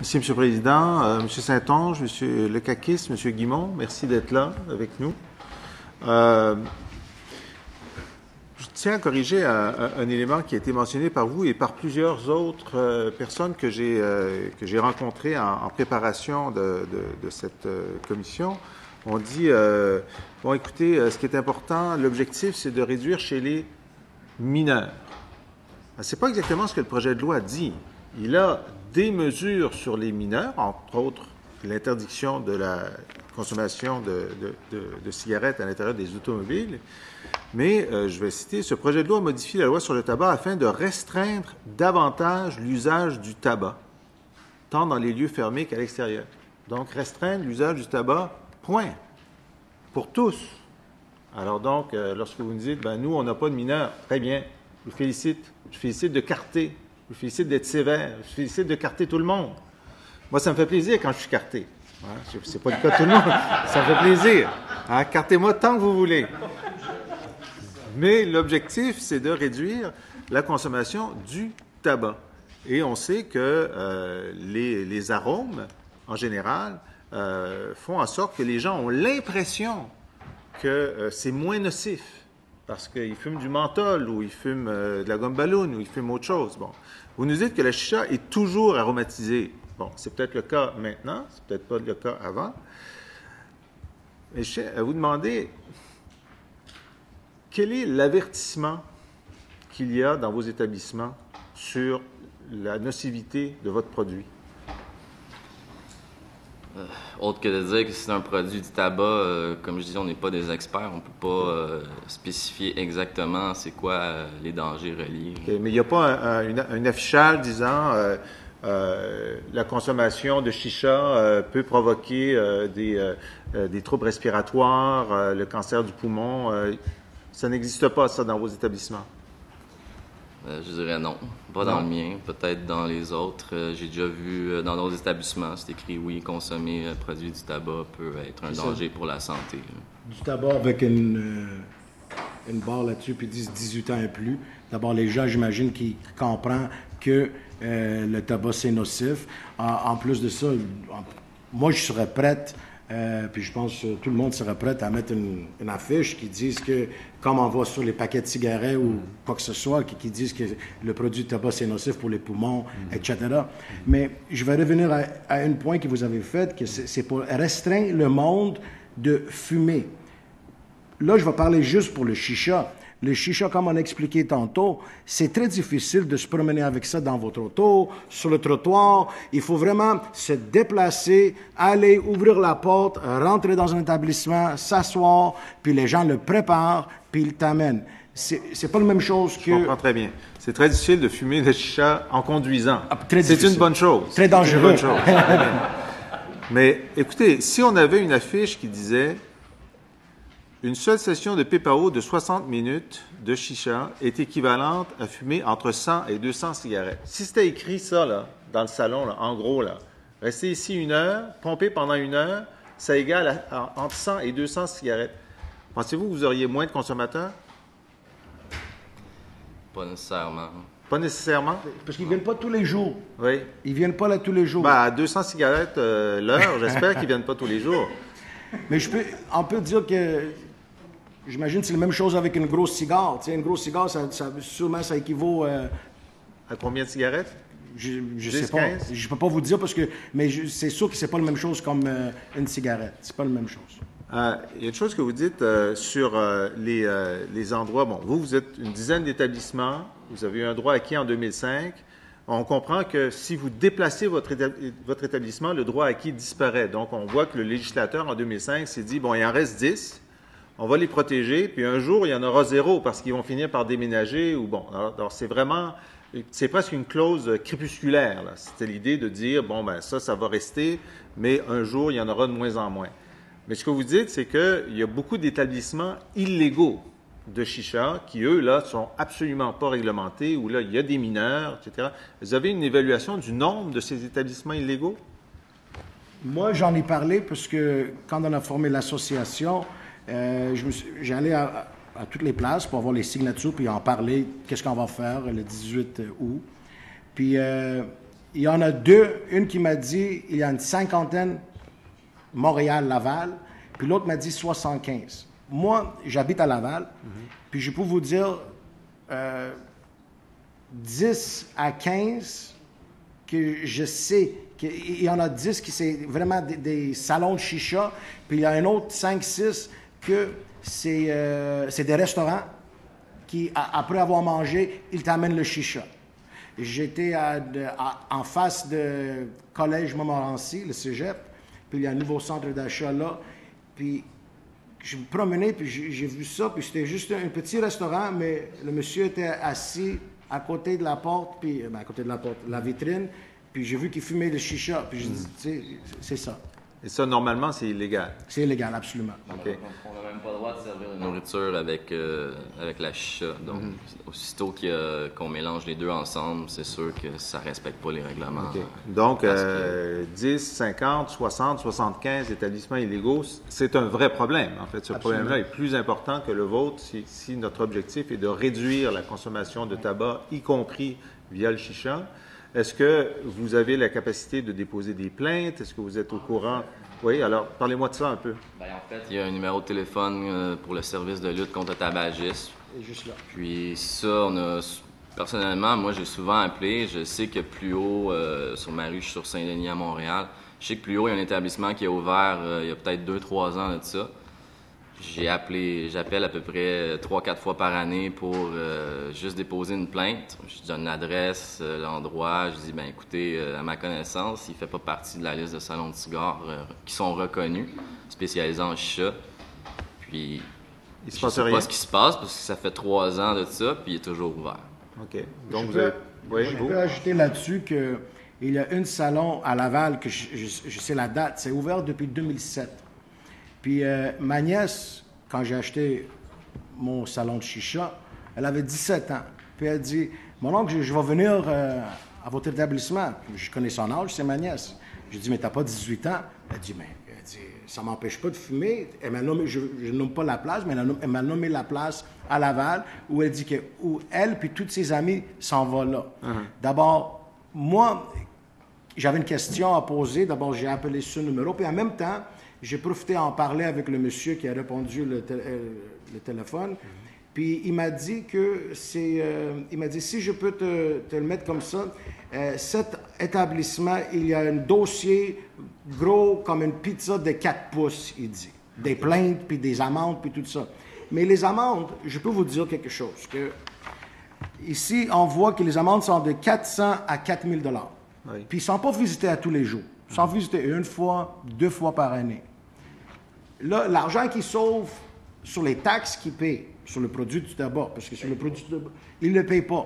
Merci, M. le Président. M. Saint-Onge, M. Lekakis, M. Guimond, merci d'être là avec nous. Je tiens à corriger un élément qui a été mentionné par vous et par plusieurs autres personnes que j'ai rencontrées en préparation de cette commission. On dit, bon, écoutez, ce qui est important, l'objectif, c'est de réduire chez les mineurs. C'est pas exactement ce que le projet de loi dit. Il a des mesures sur les mineurs, entre autres l'interdiction de la consommation de cigarettes à l'intérieur des automobiles. Mais, je vais citer, ce projet de loi modifie la loi sur le tabac afin de restreindre davantage l'usage du tabac, tant dans les lieux fermés qu'à l'extérieur. Donc, restreindre l'usage du tabac, point. Pour tous. Alors donc, lorsque vous nous dites, ben nous, on n'a pas de mineurs, très bien, je vous félicite. Je vous félicite de carter. Je vous félicite d'être sévère. Je vous félicite de carter tout le monde. Moi, ça me fait plaisir quand je suis carté. Hein? C'est pas le cas de tout le monde. Ça me fait plaisir. Hein? Cartez-moi tant que vous voulez. Mais l'objectif, c'est de réduire la consommation du tabac. Et on sait que les arômes, en général, font en sorte que les gens ont l'impression que c'est moins nocif parce qu'ils fument du menthol ou ils fument de la gomme ballon ou ils fument autre chose. Bon. Vous nous dites que la chicha est toujours aromatisée. Bon, c'est peut-être le cas maintenant, c'est peut-être pas le cas avant. Mais je tiens à vous demander, quel est l'avertissement qu'il y a dans vos établissements sur la nocivité de votre produit? Autre que de dire que c'est un produit du tabac, comme je dis, on n'est pas des experts, on ne peut pas spécifier exactement c'est quoi les dangers reliés. Okay, mais il n'y a pas un affichage disant la consommation de chicha peut provoquer des troubles respiratoires, le cancer du poumon. Ça n'existe pas, ça, dans vos établissements? Je dirais non. Pas dans le mien, peut-être dans les autres. J'ai déjà vu dans d'autres établissements, c'est écrit oui, consommer produit du tabac peut être un danger pour la santé. Du tabac avec une barre là-dessus, puis 18 ans et plus. D'abord, les gens, j'imagine, qui comprennent que le tabac, c'est nocif. En plus de ça, moi, je serais prête, puis je pense que tout le monde serait prêt à mettre une affiche qui dise que, comme on voit sur les paquets de cigarettes ou quoi que ce soit, qui disent que le produit de tabac, c'est nocif pour les poumons, etc. Mais je vais revenir à un point que vous avez fait, que c'est pour restreindre le monde de fumer. Là, je vais parler juste pour le chicha. Le chicha, comme on a expliqué tantôt, c'est très difficile de se promener avec ça dans votre auto, sur le trottoir. Il faut vraiment se déplacer, aller ouvrir la porte, rentrer dans un établissement, s'asseoir, puis les gens le préparent, puis ils t'amènent. C'est pas la même chose que... Je comprends très bien. C'est très difficile de fumer le chicha en conduisant. C'est une bonne chose. Très dangereux. C'est une bonne chose. Mais écoutez, si on avait une affiche qui disait une seule session de PPAO de 60 minutes de chicha est équivalente à fumer entre 100 et 200 cigarettes. Si c'était écrit ça, là, dans le salon, là, en gros, là, rester ici 1 heure, pomper pendant 1 heure, ça égale entre 100 et 200 cigarettes. Pensez-vous que vous auriez moins de consommateurs? Pas nécessairement. Pas nécessairement? Parce qu'ils ne viennent pas tous les jours. Oui. Ils ne viennent pas là tous les jours. Ben, à 200 cigarettes l'heure, j'espère qu'ils ne viennent pas tous les jours. Mais on peut dire que, j'imagine que c'est la même chose avec une grosse cigare. Tu sais, une grosse cigare, sûrement, ça équivaut... À combien de cigarettes? Je 10, sais pas. 15? Je peux pas vous dire parce que... Mais c'est sûr que c'est pas la même chose comme une cigarette. C'est pas la même chose. Il y a une chose que vous dites sur les endroits. Bon, vous êtes une dizaine d'établissements. Vous avez eu un droit acquis en 2005. On comprend que si vous déplacez votre établissement, le droit acquis disparaît. Donc, on voit que le législateur, en 2005, s'est dit, bon, il en reste 10, on va les protéger, puis un jour, il y en aura 0 parce qu'ils vont finir par déménager ou bon. Alors c'est vraiment, c'est presque une clause crépusculaire, là. C'était l'idée de dire, bon, ben ça va rester, mais un jour, il y en aura de moins en moins. Mais ce que vous dites, c'est qu'il y a beaucoup d'établissements illégaux de chicha qui, eux, là, sont absolument pas réglementés, où là, il y a des mineurs, etc. Vous avez une évaluation du nombre de ces établissements illégaux? Moi, j'en ai parlé parce que quand on a formé l'association, j'allais à toutes les places pour avoir les signatures puis en parler, qu'est-ce qu'on va faire le 18 août. Puis il y en a deux. Une qui m'a dit, il y a une cinquantaine, Montréal-Laval, puis l'autre m'a dit 75. Moi, j'habite à Laval, puis je peux vous dire 10 à 15 que je sais qu'il y en a 10 qui c'est vraiment des salons de chicha, puis il y a un autre 5-6 que c'est des restaurants qui, après avoir mangé, ils t'amènent le chicha. J'étais en face de Collège Montmorency, le cégep, puis il y a un nouveau centre d'achat là, puis je me promenais, puis j'ai vu ça, puis c'était juste un petit restaurant, mais le monsieur était assis à côté de la porte, puis à côté de la porte, la vitrine, puis j'ai vu qu'il fumait le chicha, puis je dis, tu sais, c'est ça. Et ça, normalement, c'est illégal. C'est illégal, absolument. OK. On n'a même pas le droit de servir de nourriture avec la chicha. Donc, aussitôt qu'on mélange les deux ensemble, c'est sûr que ça ne respecte pas les règlements. OK. Donc, 10, 50, 60, 75 établissements illégaux, c'est un vrai problème. En fait, ce problème-là est plus important que le vôtre si notre objectif est de réduire la consommation de tabac, y compris via le chicha. Est-ce que vous avez la capacité de déposer des plaintes? Est-ce que vous êtes au courant? Oui, alors parlez-moi de ça un peu. Bien, en fait, il y a un numéro de téléphone pour le service de lutte contre le tabagisme. Et juste là. Puis ça, personnellement, moi, j'ai souvent appelé. Je sais que plus haut, sur ma rue, je suis sur Saint-Denis à Montréal. Je sais que plus haut, il y a un établissement qui est ouvert il y a peut-être 2-3 ans de ça. J'appelle à peu près 3-4 fois par année pour juste déposer une plainte. Je donne l'adresse, l'endroit. Je dis, ben écoutez, à ma connaissance, il ne fait pas partie de la liste de salons de cigares qui sont reconnus, spécialisés en chicha. Puis, Il se je passe sais rien. pas ce qui se passe parce que ça fait 3 ans de ça, puis il est toujours ouvert. OK. Donc, Je vous avez... Oui, je vous? peux ajouter là-dessus qu'il y a un salon à Laval, que je sais la date, c'est ouvert depuis 2007. Puis ma nièce, quand j'ai acheté mon salon de chicha, elle avait 17 ans. Puis elle dit, mon oncle, je vais venir à votre établissement. Je connais son âge, c'est ma nièce. J'ai dit, mais t'as pas 18 ans? Elle dit, ça m'empêche pas de fumer. Elle m'a nommé, je ne nomme pas la place, mais elle m'a nommé la place à Laval, où elle dit que où elle puis toutes ses amies s'en vont là. D'abord, moi, j'avais une question à poser. D'abord, j'ai appelé ce numéro, puis en même temps, j'ai profité en parler avec le monsieur qui a répondu le téléphone. Puis il m'a dit que il m'a dit, si je peux te le mettre comme ça, cet établissement, il y a un dossier gros comme une pizza de 4 pouces, il dit. Des plaintes, puis des amendes, puis tout ça. Mais les amendes, je peux vous dire quelque chose. Que ici, on voit que les amendes sont de 400 à 4 000 $. Oui. Puis ils ne sont pas visités à tous les jours. Ils sont visités 1 fois, 2 fois par année. Là, l'argent qu'ils sauvent sur les taxes qu'ils paient, sur le produit du tabac, parce que sur le produit du tabac, ils ne le payent pas.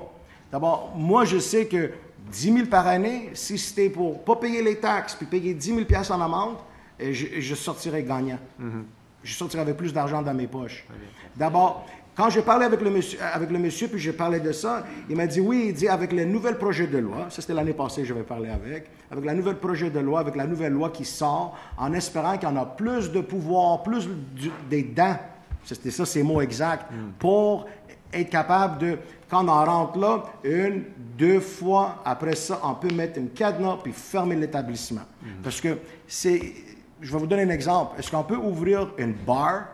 D'abord, moi, je sais que 10 000 par année, si c'était pour ne pas payer les taxes puis payer 10 000 $ en amende, je sortirais gagnant. Je sortirais avec plus d'argent dans mes poches. D'abord, quand j'ai parlé avec le monsieur, puis j'ai parlé de ça, il m'a dit, oui, il dit, avec le nouvel projet de loi, ça c'était l'année passée que j'avais parlé avec la nouvelle projet de loi, avec la nouvelle loi qui sort, en espérant qu'il y en a plus de pouvoir, plus des dents, c'était ça ses mots exacts, pour être capable de, quand on rentre là, 1, 2 fois, après ça, on peut mettre une cadenas puis fermer l'établissement. Parce que je vais vous donner un exemple. Est-ce qu'on peut ouvrir une bar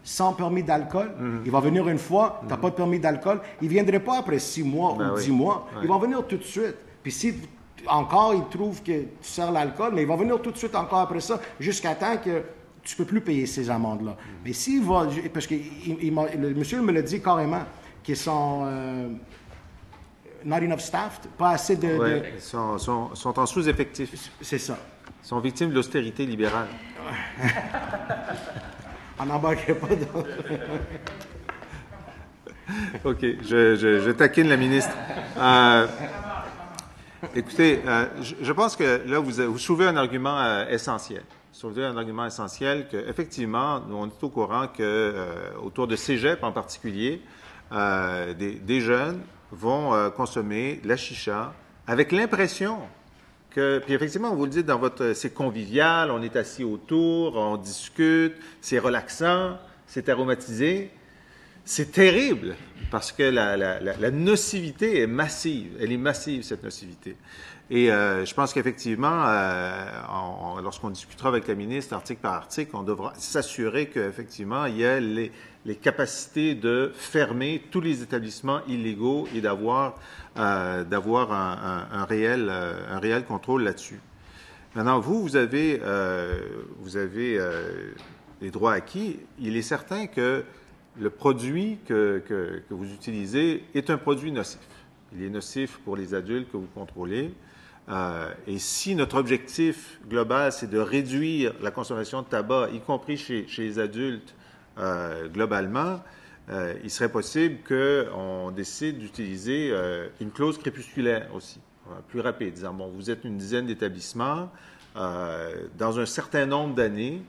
sans permis d'alcool? Il va venir une fois, tu n'as pas de permis d'alcool. Il ne viendrait pas après 6 mois ou 10 mois. Il va venir tout de suite. Puis si encore il trouve que tu sers l'alcool, mais il va venir tout de suite encore après ça, jusqu'à temps que tu ne peux plus payer ces amendes-là. Mais s'il va... Parce que le monsieur me l'a dit carrément, qu'ils sont... not enough staffed, pas assez de... Oui, ils sont en sous-effectif. C'est ça. Ils sont victimes de l'austérité libérale. On n'embarquerait pas dans... OK, je taquine la ministre. Écoutez, je pense que là, vous soulevez un argument essentiel. Vous soulevez un argument essentiel qu'effectivement, nous, on est au courant que autour de cégep en particulier, des jeunes vont consommer la chicha avec l'impression que, puis effectivement, vous le dites dans c'est convivial, on est assis autour, on discute, c'est relaxant, c'est aromatisé. c'est terrible parce que la nocivité est massive. Elle est massive, cette nocivité. Et je pense qu'effectivement, lorsqu'on discutera avec la ministre article par article, on devra s'assurer qu'effectivement, il y a les capacités de fermer tous les établissements illégaux et d'avoir un réel contrôle là-dessus. Maintenant, vous avez les droits acquis. Il est certain que le produit que vous utilisez est un produit nocif. Il est nocif pour les adultes que vous contrôlez. Et si notre objectif global, c'est de réduire la consommation de tabac, y compris chez les adultes globalement, il serait possible qu'on décide d'utiliser une clause crépusculaire aussi, plus rapide, disant, bon, vous êtes une dizaine d'établissements, dans un certain nombre d'années,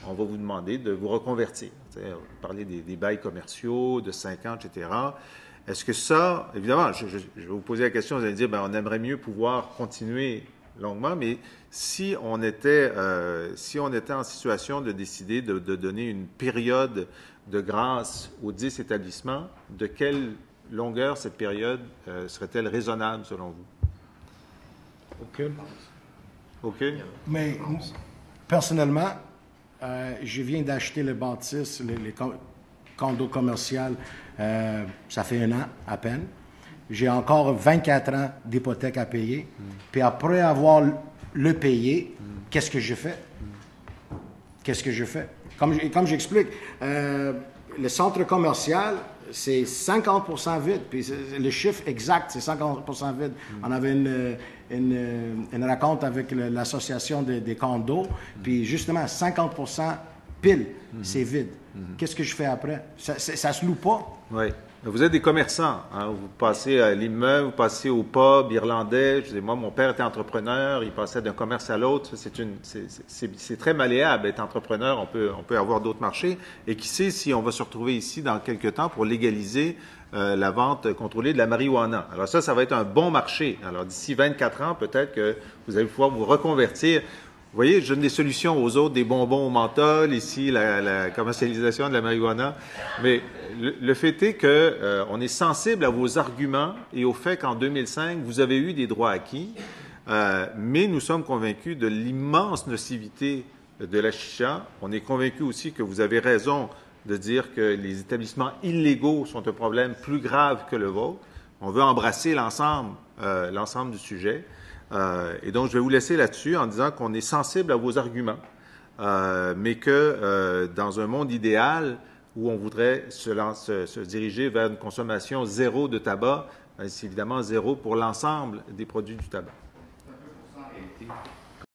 on va vous demander de vous reconvertir. Vous parlez des bails commerciaux de 5 ans, etc. Est-ce que ça, évidemment, je vais vous poser la question, vous allez dire, bien, on aimerait mieux pouvoir continuer longuement, mais si on était en situation de décider de donner une période de grâce aux 10 établissements, de quelle longueur cette période serait-elle raisonnable selon vous? Aucune. Aucune? Mais personnellement, je viens d'acheter le bâtisse, les condos commerciaux, ça fait 1 an à peine. J'ai encore 24 ans d'hypothèque à payer. Puis après avoir le payé, qu'est-ce que je fais? Qu'est-ce que je fais? Comme j'explique, le centre commercial, c'est 50% vide. Puis le chiffre exact, c'est 50% vide. On avait une rencontre avec l'association des condos, puis justement, 50% pile, c'est vide. Qu'est-ce que je fais après? Ça se loue pas. Oui. Vous êtes des commerçants. Hein? Vous passez à l'immeuble, vous passez au pub irlandais. Moi, mon père était entrepreneur. Il passait d'un commerce à l'autre. C'est très malléable être entrepreneur. On peut avoir d'autres marchés. Et qui sait si on va se retrouver ici dans quelques temps pour légaliser la vente contrôlée de la marijuana. Alors ça va être un bon marché. Alors d'ici 24 ans, peut-être que vous allez pouvoir vous reconvertir. Vous voyez, je donne des solutions aux autres, des bonbons au menthol, ici, la commercialisation de la marijuana. Mais le fait est que on est sensible à vos arguments et au fait qu'en 2005, vous avez eu des droits acquis, mais nous sommes convaincus de l'immense nocivité de la chicha. On est convaincus aussi que vous avez raison de dire que les établissements illégaux sont un problème plus grave que le vôtre. On veut embrasser l'ensemble du sujet. Et donc, je vais vous laisser là-dessus en disant qu'on est sensible à vos arguments, mais que dans un monde idéal où on voudrait se diriger vers une consommation zéro de tabac, c'est évidemment zéro pour l'ensemble des produits du tabac.